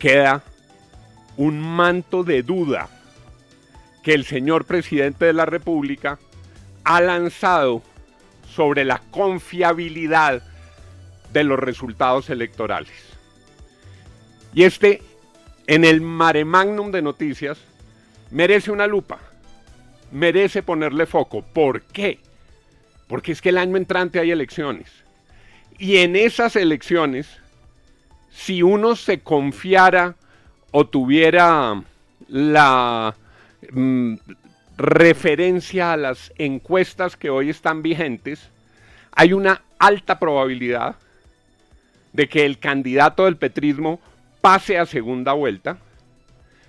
queda un manto de duda que el señor presidente de la República ha lanzado sobre la confiabilidad de los resultados electorales. Y en el mare magnum de noticias, merece una lupa, merece ponerle foco. ¿Por qué? Porque es que el año entrante hay elecciones. Y en esas elecciones, si uno se confiara o tuviera la referencia a las encuestas que hoy están vigentes, hay una alta probabilidad de que el candidato del petrismo pase a segunda vuelta,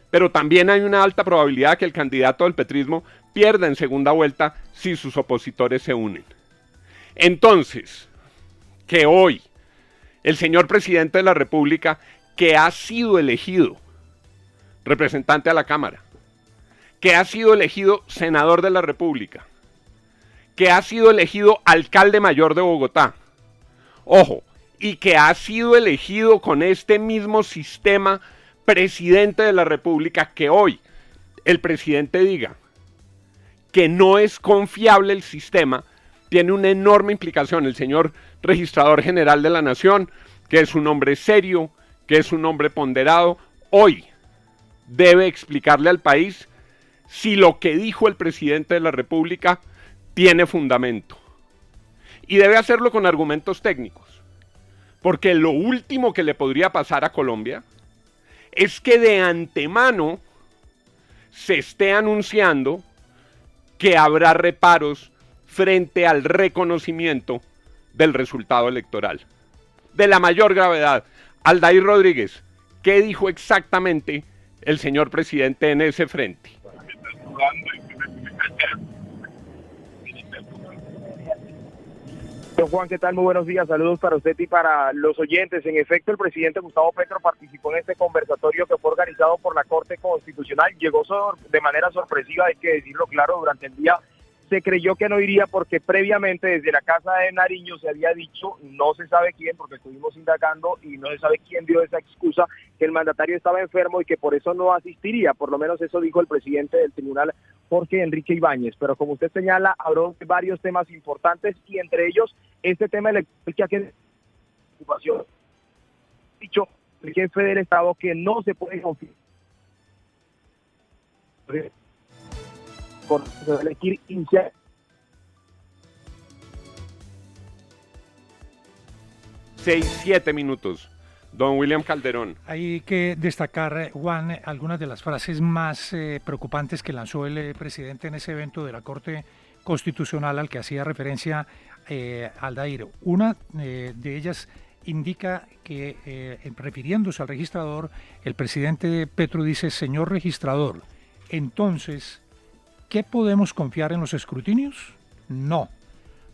pero también hay una alta probabilidad de que el candidato del petrismo pierda en segunda vuelta si sus opositores se unen. Entonces, que hoy el señor presidente de la República, que ha sido elegido representante a la Cámara, que ha sido elegido senador de la República, que ha sido elegido alcalde mayor de Bogotá, ojo, y que ha sido elegido con este mismo sistema presidente de la República, que hoy el presidente diga que no es confiable el sistema, tiene una enorme implicación. El señor registrador general de la Nación, que es un hombre serio, que es un hombre ponderado, hoy debe explicarle al país si lo que dijo el presidente de la República tiene fundamento. Y debe hacerlo con argumentos técnicos, porque lo último que le podría pasar a Colombia es que de antemano se esté anunciando que habrá reparos frente al reconocimiento del resultado electoral. De la mayor gravedad. Aldair Rodríguez, ¿qué dijo exactamente el señor presidente en ese frente? Don Juan, ¿qué tal? Muy buenos días, saludos para usted y para los oyentes. En efecto, el presidente Gustavo Petro participó en este conversatorio que fue organizado por la Corte Constitucional. Llegó de manera sorpresiva, hay que decirlo claro, durante el día se creyó que no iría porque previamente desde la Casa de Nariño se había dicho, no se sabe quién, porque estuvimos indagando y no se sabe quién dio esa excusa, que el mandatario estaba enfermo y que por eso no asistiría. Por lo menos eso dijo el presidente del tribunal, Jorge Enrique Ibáñez. Pero como usted señala, habló de varios temas importantes y entre ellos este tema electoral que ha ocupación. Dicho el jefe del Estado que no se puede confiar por elegir iniciar. 6-7 minutos. Don William Calderón. Hay que destacar, Juan, algunas de las frases más preocupantes que lanzó el presidente en ese evento de la Corte Constitucional al que hacía referencia Aldair. Una de ellas indica que, refiriéndose al registrador, el presidente Petro dice: señor registrador, entonces, ¿qué podemos confiar en los escrutinios? No.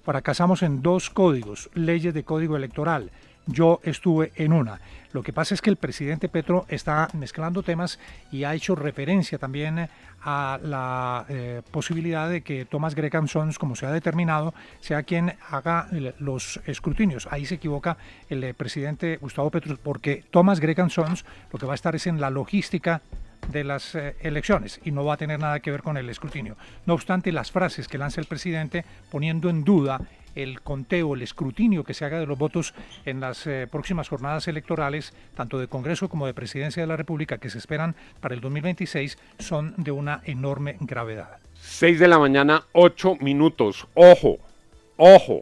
Fracasamos en 2 códigos, leyes de código electoral. Yo estuve en una. Lo que pasa es que el presidente Petro está mezclando temas y ha hecho referencia también a la posibilidad de que Thomas Graham Sons, como se ha determinado, sea quien haga los escrutinios. Ahí se equivoca el presidente Gustavo Petro, porque Thomas Graham Sons lo que va a estar es en la logística de las elecciones y no va a tener nada que ver con el escrutinio. No obstante, las frases que lanza el presidente poniendo en duda el conteo, el escrutinio que se haga de los votos en las próximas jornadas electorales, tanto de Congreso como de Presidencia de la República, que se esperan para el 2026, son de una enorme gravedad. 6 de la mañana, 8 minutos. Ojo, ojo,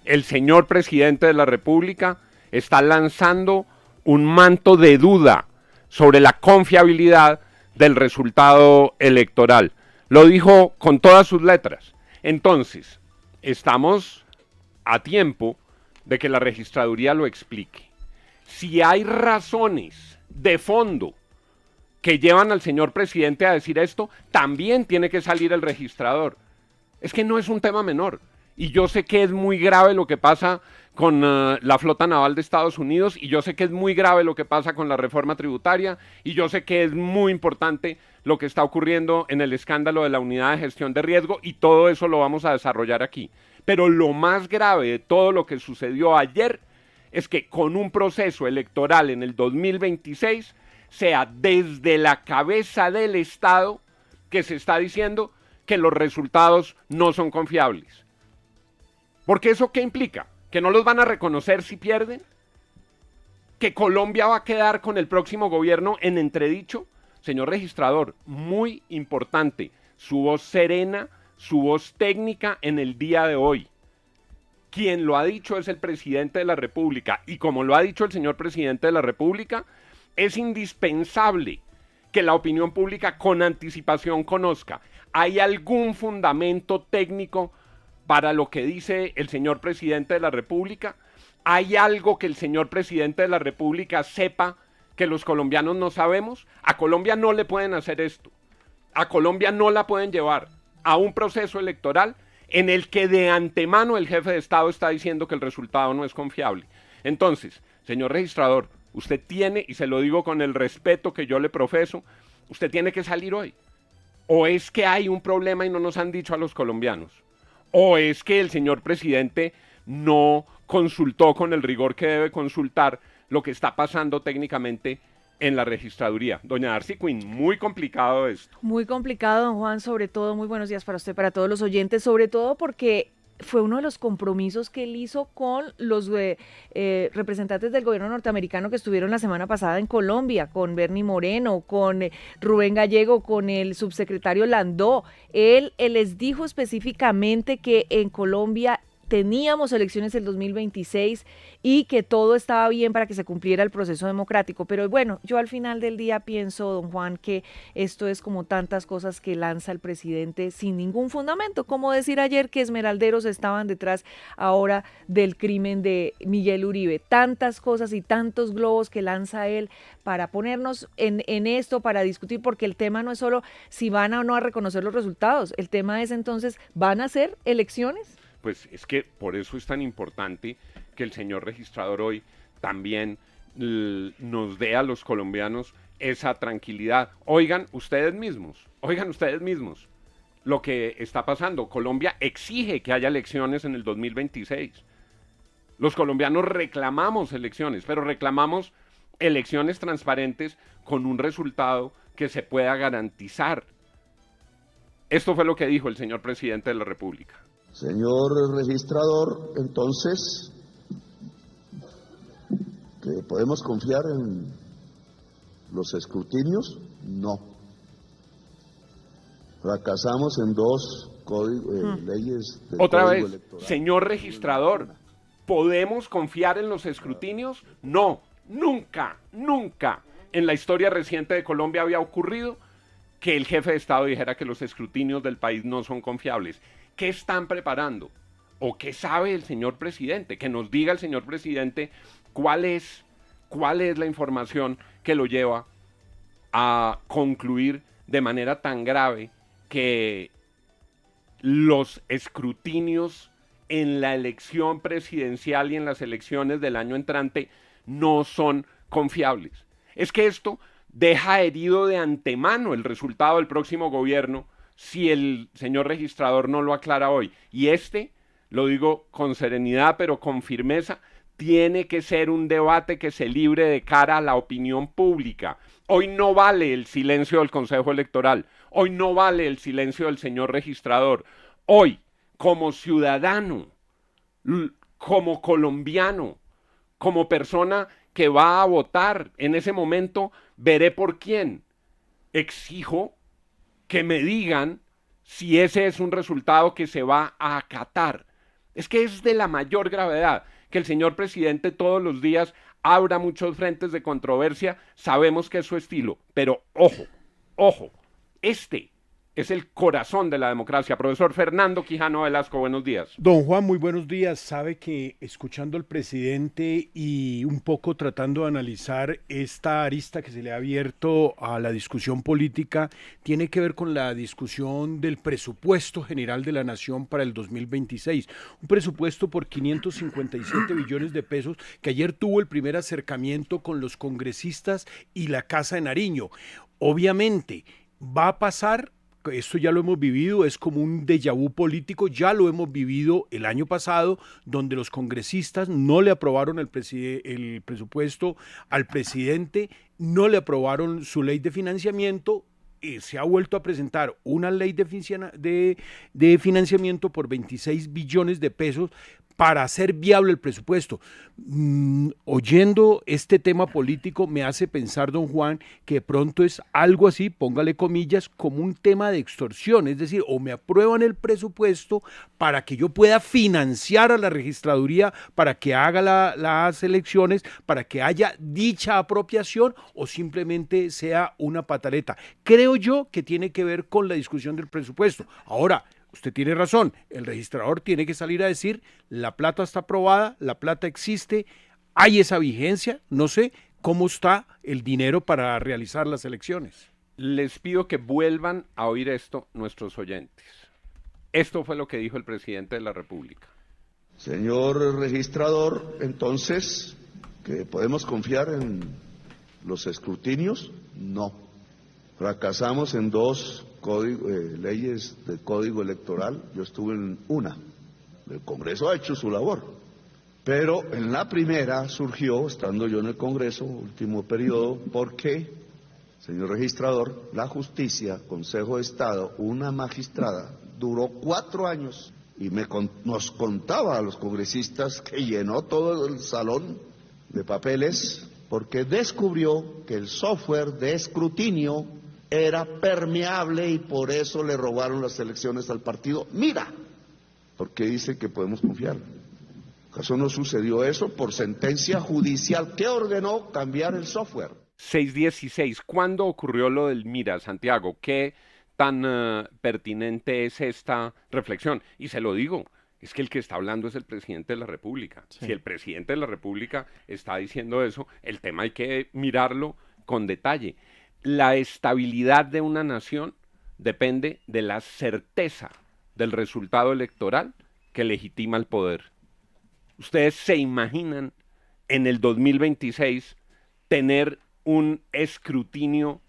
el señor presidente de la República está lanzando un manto de duda sobre la confiabilidad del resultado electoral. Lo dijo con todas sus letras. Entonces, estamos a tiempo de que la registraduría lo explique. Si hay razones de fondo que llevan al señor presidente a decir esto, también tiene que salir el registrador. Es que no es un tema menor. Y yo sé que es muy grave lo que pasa con la flota naval de Estados Unidos, y yo sé que es muy grave lo que pasa con la reforma tributaria, y yo sé que es muy importante lo que está ocurriendo en el escándalo de la unidad de gestión de riesgo, y todo eso lo vamos a desarrollar aquí. Pero lo más grave de todo lo que sucedió ayer es que con un proceso electoral en el 2026 sea desde la cabeza del Estado que se está diciendo que los resultados no son confiables. Porque ¿eso qué implica? ¿Que no los van a reconocer si pierden? ¿Que Colombia va a quedar con el próximo gobierno en entredicho? Señor registrador, muy importante, su voz serena, su voz técnica en el día de hoy. Quien lo ha dicho es el presidente de la República, y como lo ha dicho el señor presidente de la República, es indispensable que la opinión pública con anticipación conozca. ¿Hay algún fundamento técnico para lo que dice el señor presidente de la República? ¿Hay algo que el señor presidente de la República sepa que los colombianos no sabemos? A Colombia no le pueden hacer esto. A Colombia no la pueden llevar a un proceso electoral en el que de antemano el jefe de Estado está diciendo que el resultado no es confiable. Entonces, señor registrador, usted tiene, y se lo digo con el respeto que yo le profeso, usted tiene que salir hoy. O es que hay un problema y no nos han dicho a los colombianos. O es que el señor presidente no consultó con el rigor que debe consultar lo que está pasando técnicamente en la registraduría. Doña Darcy Quinn, muy complicado esto. Muy complicado, don Juan, sobre todo, muy buenos días para usted, para todos los oyentes, sobre todo porque fue uno de los compromisos que él hizo con los representantes del gobierno norteamericano que estuvieron la semana pasada en Colombia, con Bernie Moreno, con Rubén Gallego, con el subsecretario Landó. Él les dijo específicamente que en Colombia teníamos elecciones el 2026 y que todo estaba bien para que se cumpliera el proceso democrático. Pero bueno, yo al final del día pienso, don Juan, que esto es como tantas cosas que lanza el presidente sin ningún fundamento. Como decir ayer que esmeralderos estaban detrás ahora del crimen de Miguel Uribe. Tantas cosas y tantos globos que lanza él para ponernos en esto, para discutir, porque el tema no es solo si van o no a reconocer los resultados. El tema es entonces, ¿van a ser elecciones? Pues es que por eso es tan importante que el señor registrador hoy también nos dé a los colombianos esa tranquilidad. Oigan ustedes mismos lo que está pasando. Colombia exige que haya elecciones en el 2026. Los colombianos reclamamos elecciones, pero reclamamos elecciones transparentes con un resultado que se pueda garantizar. Esto fue lo que dijo el señor presidente de la República. Señor registrador, entonces, ¿que podemos confiar en los escrutinios? No. Fracasamos en dos leyes del Otra Código vez, Electoral. señor registrador, ¿podemos confiar en los escrutinios? No, nunca, nunca en la historia reciente de Colombia había ocurrido que el jefe de Estado dijera que los escrutinios del país no son confiables. ¿Qué están preparando? ¿O qué sabe el señor presidente? Que nos diga el señor presidente cuál es la información que lo lleva a concluir de manera tan grave que los escrutinios en la elección presidencial y en las elecciones del año entrante no son confiables. Es que esto deja herido de antemano el resultado del próximo gobierno si el señor registrador no lo aclara hoy. Y lo digo con serenidad pero con firmeza, tiene que ser un debate que se libre de cara a la opinión pública. Hoy no vale el silencio del Consejo Electoral, hoy no vale el silencio del señor registrador. Hoy, como ciudadano, como colombiano, como persona que va a votar en ese momento, veré por quién. Exijo que me digan si ese es un resultado que se va a acatar. Es que es de la mayor gravedad que el señor presidente todos los días abra muchos frentes de controversia. Sabemos que es su estilo, pero ojo, este es el corazón de la democracia. Profesor Fernando Quijano Velasco, buenos días. Don Juan, muy buenos días. Sabe que escuchando al presidente y un poco tratando de analizar esta arista que se le ha abierto a la discusión política, tiene que ver con la discusión del presupuesto general de la nación para el 2026. Un presupuesto por 557 billones de pesos que ayer tuvo el primer acercamiento con los congresistas y la Casa de Nariño. Obviamente, va a pasar esto ya lo hemos vivido, es como un déjà vu político, ya lo hemos vivido el año pasado, donde los congresistas no le aprobaron el presupuesto al presidente, no le aprobaron su ley de financiamiento. Se ha vuelto a presentar una ley de financiamiento por 26 billones de pesos para hacer viable el presupuesto. Oyendo este tema político me hace pensar, don Juan, que de pronto es algo así, póngale comillas, como un tema de extorsión, es decir, o me aprueban el presupuesto para que yo pueda financiar a la registraduría, para que haga las elecciones, para que haya dicha apropiación, o simplemente sea una pataleta. Creo yo que tiene que ver con la discusión del presupuesto. Ahora, usted tiene razón, el registrador tiene que salir a decir, la plata está aprobada, la plata existe, hay esa vigencia, no sé cómo está el dinero para realizar las elecciones. Les pido que vuelvan a oír esto nuestros oyentes. Esto fue lo que dijo el presidente de la República. Señor registrador, entonces, ¿que podemos confiar en los escrutinios? No. Fracasamos en dos leyes de código electoral, yo estuve en una. El Congreso ha hecho su labor, pero en la primera surgió, estando yo en el Congreso, último periodo, porque, señor registrador, la justicia, Consejo de Estado, una magistrada, duró 4 años y nos contaba a los congresistas que llenó todo el salón de papeles porque descubrió que el software de escrutinio era permeable y por eso le robaron las elecciones al partido. Mira, porque dice que podemos confiar. ¿Acaso no sucedió eso por sentencia judicial que ordenó cambiar el software? 6:16. ¿Cuándo ocurrió lo del Mira, Santiago? ¿Qué tan pertinente es esta reflexión? Y se lo digo, es que el que está hablando es el presidente de la República. Sí. Si el presidente de la República está diciendo eso, el tema hay que mirarlo con detalle. La estabilidad de una nación depende de la certeza del resultado electoral que legitima el poder. ¿Ustedes se imaginan en el 2026 tener un escrutinio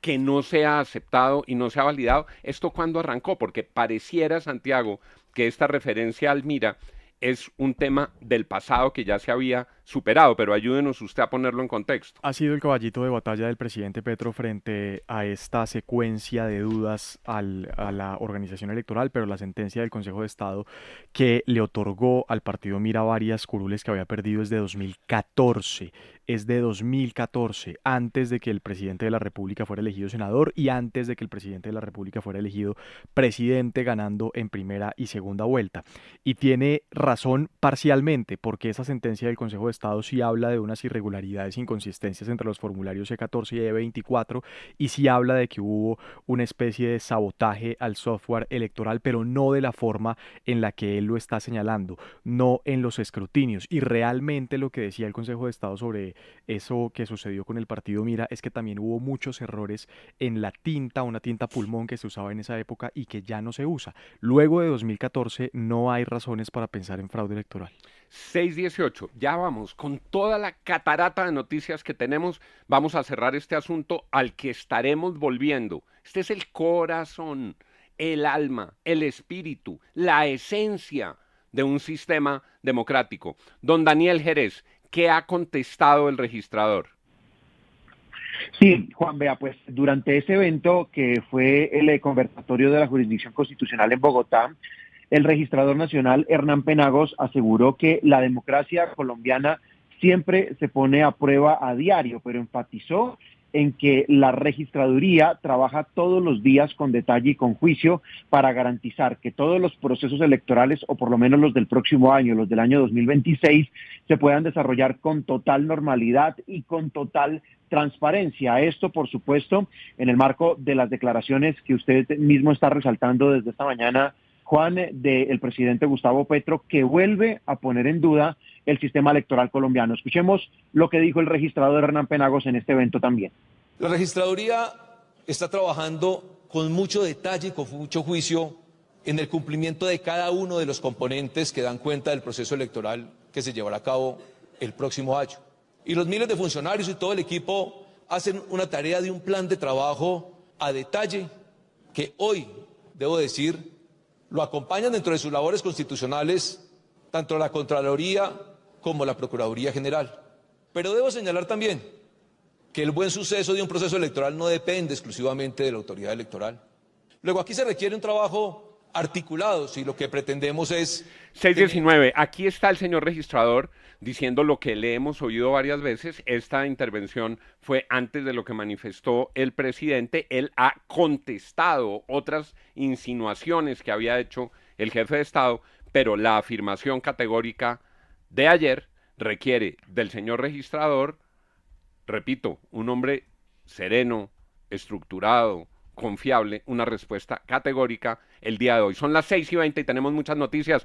que no sea aceptado y no sea validado? ¿Esto cuándo arrancó? Porque pareciera, Santiago, que esta referencia al Mira es un tema del pasado que ya se había superado, pero ayúdenos usted a ponerlo en contexto. Ha sido el caballito de batalla del presidente Petro frente a esta secuencia de dudas a la organización electoral, pero la sentencia del Consejo de Estado que le otorgó al partido Mira varias curules que había perdido es de 2014. Es de 2014, antes de que el presidente de la República fuera elegido senador y antes de que el presidente de la República fuera elegido presidente, ganando en primera y segunda vuelta. Y tiene razón parcialmente, porque esa sentencia del Consejo de Estado sí habla de unas irregularidades, inconsistencias entre los formularios E14 y E24, y sí habla de que hubo una especie de sabotaje al software electoral, pero no de la forma en la que él lo está señalando, no en los escrutinios. Y realmente lo que decía el Consejo de Estado sobre eso que sucedió con el partido Mira es que también hubo muchos errores en la tinta, una tinta pulmón que se usaba en esa época y que ya no se usa. Luego de 2014 no hay razones para pensar en fraude electoral. 6:18, ya vamos, con toda la catarata de noticias que tenemos, vamos a cerrar este asunto al que estaremos volviendo. Este es el corazón, el alma, el espíritu, la esencia de un sistema democrático. Don Daniel Jerez, ¿qué ha contestado el registrador? Sí, Juan, vea, pues durante ese evento que fue el conversatorio de la Jurisdicción Constitucional en Bogotá, el registrador nacional Hernán Penagos aseguró que la democracia colombiana siempre se pone a prueba a diario, pero enfatizó en que la registraduría trabaja todos los días con detalle y con juicio para garantizar que todos los procesos electorales, o por lo menos los del próximo año, los del año 2026, se puedan desarrollar con total normalidad y con total transparencia. Esto, por supuesto, en el marco de las declaraciones que usted mismo está resaltando desde esta mañana, Juan, del presidente Gustavo Petro, que vuelve a poner en duda el sistema electoral colombiano. Escuchemos lo que dijo el registrador Hernán Penagos en este evento también. La registraduría está trabajando con mucho detalle y con mucho juicio en el cumplimiento de cada uno de los componentes que dan cuenta del proceso electoral que se llevará a cabo el próximo año. Y los miles de funcionarios y todo el equipo hacen una tarea de un plan de trabajo a detalle que hoy, debo decir, lo acompañan dentro de sus labores constitucionales tanto la Contraloría como la Procuraduría General. Pero debo señalar también que el buen suceso de un proceso electoral no depende exclusivamente de la autoridad electoral. Luego, aquí se requiere un trabajo articulado si lo que pretendemos es... 619, aquí está el señor registrador diciendo lo que le hemos oído varias veces. Esta intervención fue antes de lo que manifestó el presidente. Él ha contestado otras insinuaciones que había hecho el jefe de Estado, pero la afirmación categórica de ayer requiere del señor registrador, repito, un hombre sereno, estructurado, confiable, una respuesta categórica el día de hoy. Son las 6:20 y tenemos muchas noticias.